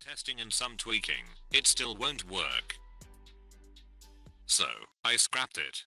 testing and some tweaking, it still won't work. So, I scrapped it.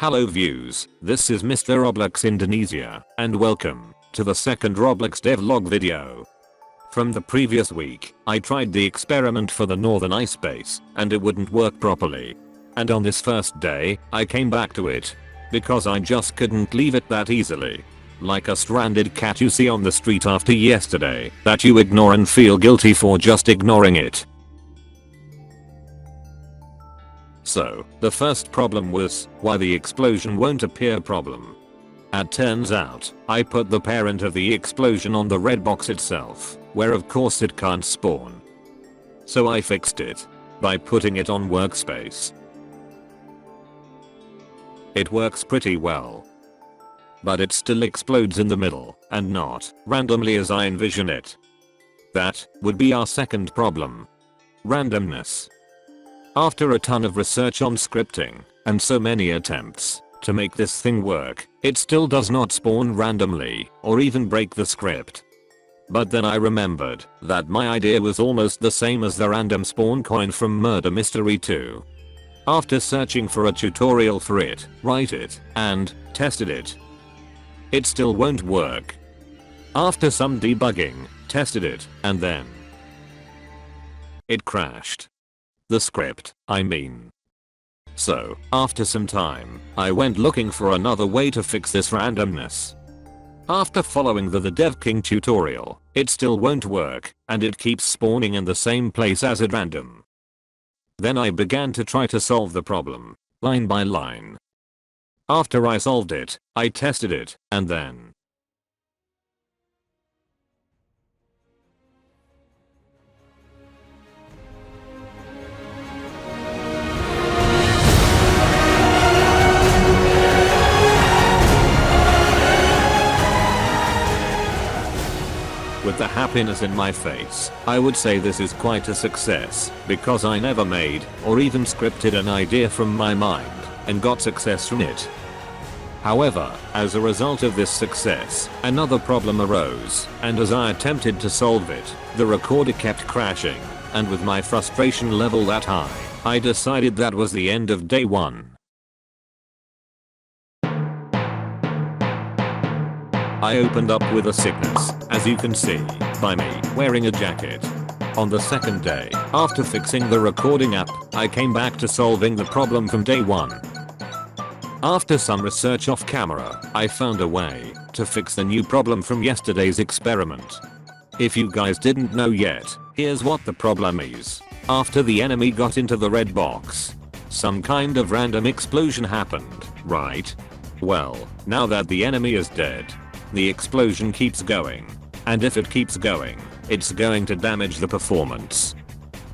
Hello views, this is MrRobloxIndonesia, and welcome to the second Roblox Devlog video. From the previous week, I tried the experiment for the northern ice base, and it wouldn't work properly. And on this first day, I came back to it, because I just couldn't leave it that easily. Like a stranded cat you see on the street after yesterday, that you ignore and feel guilty for just ignoring it. So, the first problem was, why the explosion won't appear problem. It turns out, I put the parent of the explosion on the red box itself, where of course it can't spawn. So I fixed it by putting it on workspace. It works pretty well. But it still explodes in the middle, and not randomly as I envision it. That would be our second problem. Randomness. After a ton of research on scripting, and so many attempts to make this thing work, it still does not spawn randomly, or even break the script. But then I remembered that my idea was almost the same as the random spawn coin from Murder Mystery 2. After searching for a tutorial for it, write it, and tested it, it still won't work. After some debugging, tested it, and then it crashed. The script, I mean. So, after some time, I went looking for another way to fix this randomness. After following the Debugging tutorial, it still won't work, and it keeps spawning in the same place as at random. Then I began to try to solve the problem, line by line. After I solved it, I tested it, and then with the happiness in my face, I would say this is quite a success, because I never made, or even scripted an idea from my mind, and got success from it. However, as a result of this success, another problem arose, and as I attempted to solve it, the recorder kept crashing, and with my frustration level that high, I decided that was the end of day 1. I opened up with a sickness, as you can see, by me wearing a jacket. On the second day, after fixing the recording app, I came back to solving the problem from day 1. After some research off camera, I found a way to fix the new problem from yesterday's experiment. If you guys didn't know yet, here's what the problem is. After the enemy got into the red box, some kind of random explosion happened, right? Well, now that the enemy is dead, the explosion keeps going. And if it keeps going, it's going to damage the performance.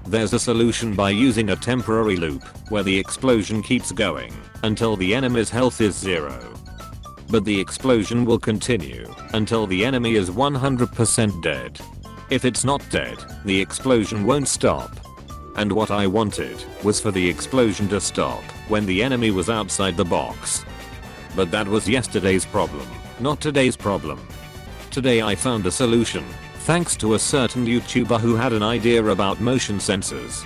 There's a solution by using a temporary loop, where the explosion keeps going, until the enemy's health is 0. But the explosion will continue, until the enemy is 100% dead. If it's not dead, the explosion won't stop. And what I wanted, was for the explosion to stop, when the enemy was outside the box. But that was yesterday's problem, not today's problem. Today I found a solution, thanks to a certain YouTuber who had an idea about motion sensors.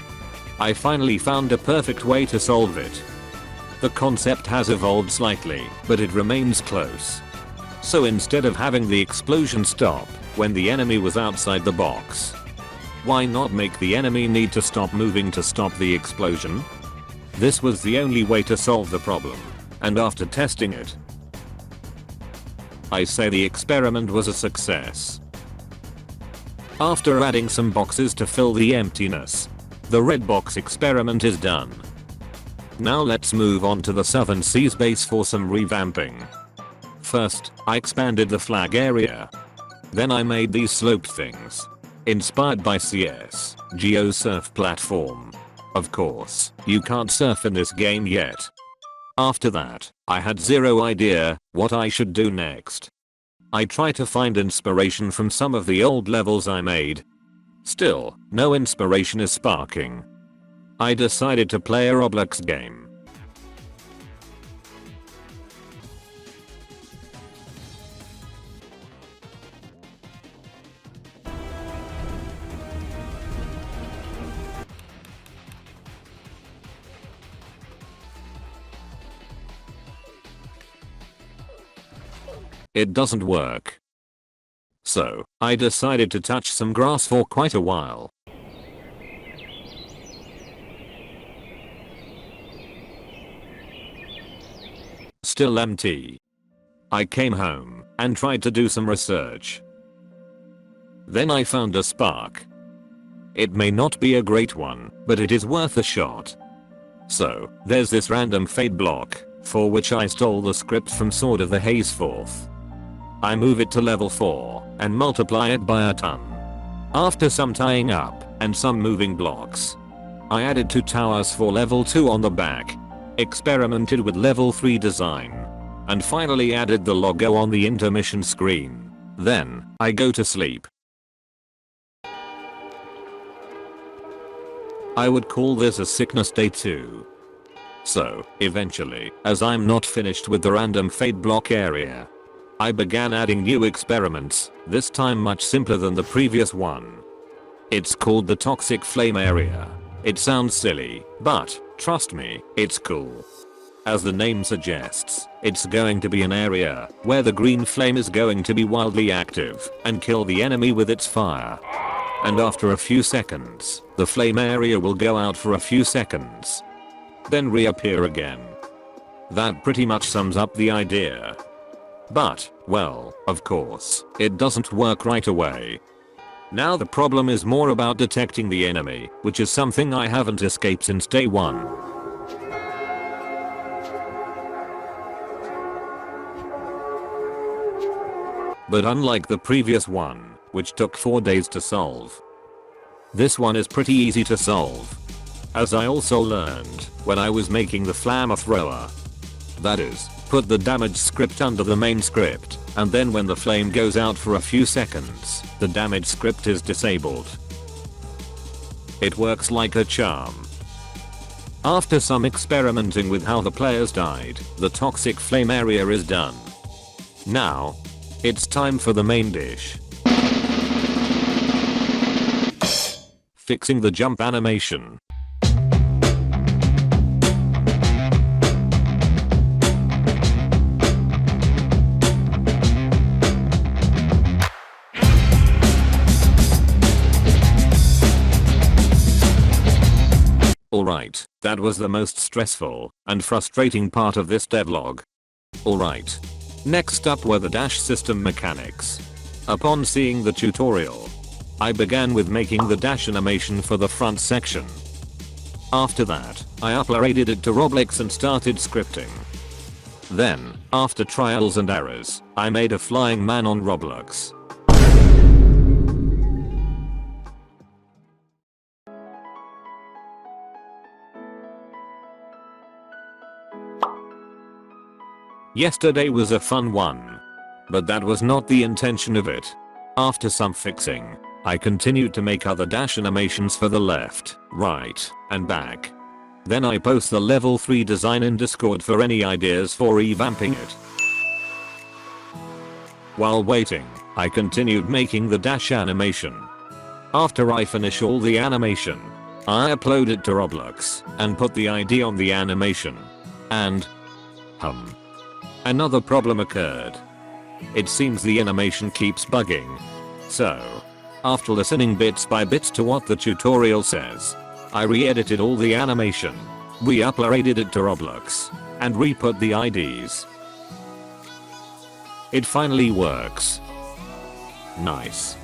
I finally found a perfect way to solve it. The concept has evolved slightly, but it remains close. So instead of having the explosion stop when the enemy was outside the box, why not make the enemy need to stop moving to stop the explosion? This was the only way to solve the problem. And after testing it, I say the experiment was a success. After adding some boxes to fill the emptiness, The red box experiment is done. Now let's move on to the Southern Seas base for some revamping. First, I expanded the flag area. Then I made these sloped things. Inspired by CS, Geo Surf platform. Of course, you can't surf in this game yet. After that, I had zero idea what I should do next. I try to find inspiration from some of the old levels I made. Still, no inspiration is sparking. I decided to play a Roblox game. It doesn't work. So, I decided to touch some grass for quite a while. Still empty. I came home and tried to do some research. Then I found a spark. It may not be a great one, but it is worth a shot. So, there's this random fade block, for which I stole the script from Sword of the Haze 4th. I move it to level 4 and multiply it by a ton. After some tying up and some moving blocks, I added 2 towers for level 2 on the back, experimented with level 3 design, and finally added the logo on the intermission screen. Then, I go to sleep. I would call this a sickness day 2. So, eventually, as I'm not finished with the random fade block area, I began adding new experiments, this time much simpler than the previous one. It's called the toxic flame area. It sounds silly, but, trust me, it's cool. As the name suggests, it's going to be an area where the green flame is going to be wildly active and kill the enemy with its fire. And after a few seconds, the flame area will go out for a few seconds, then reappear again. That pretty much sums up the idea. But, well, of course, it doesn't work right away. Now the problem is more about detecting the enemy, which is something I haven't escaped since day 1. But unlike the previous one, which took 4 days to solve, this one is pretty easy to solve. As I also learned when I was making the flamethrower. That is, put the damage script under the main script, and then when the flame goes out for a few seconds, the damage script is disabled. It works like a charm. After some experimenting with how the players died, the toxic flame area is done. Now, it's time for the main dish. Fixing the jump animation. Alright, that was the most stressful and frustrating part of this devlog. Alright. Next up were the dash system mechanics. Upon seeing the tutorial, I began with making the dash animation for the front section. After that, I uploaded it to Roblox and started scripting. Then, after trials and errors, I made a flying man on Roblox. Yesterday was a fun one. But that was not the intention of it. After some fixing, I continued to make other dash animations for the left, right, and back. Then I post the level 3 design in Discord for any ideas for revamping it. While waiting, I continued making the dash animation. After I finish all the animation, I upload it to Roblox and put the ID on the animation. And another problem occurred. It seems the animation keeps bugging. So, after listening bits by bits to what the tutorial says, I re-edited all the animation, re-uploaded it to Roblox, and re-put the IDs. It finally works. Nice.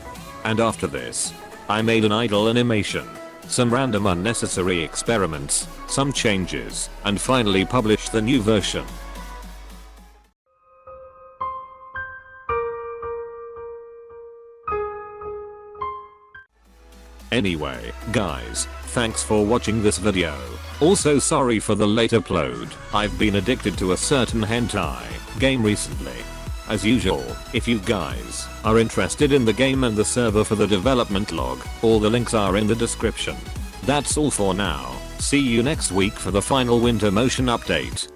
And after this, I made an idle animation. some random unnecessary experiments, some changes, and finally publish the new version. Anyway, guys, thanks for watching this video. Also sorry for the late upload, I've been addicted to a certain hentai game recently. As usual, if you guys are interested in the game and the server for the development log, all the links are in the description. That's all for now, see you next week for the final winter motion update.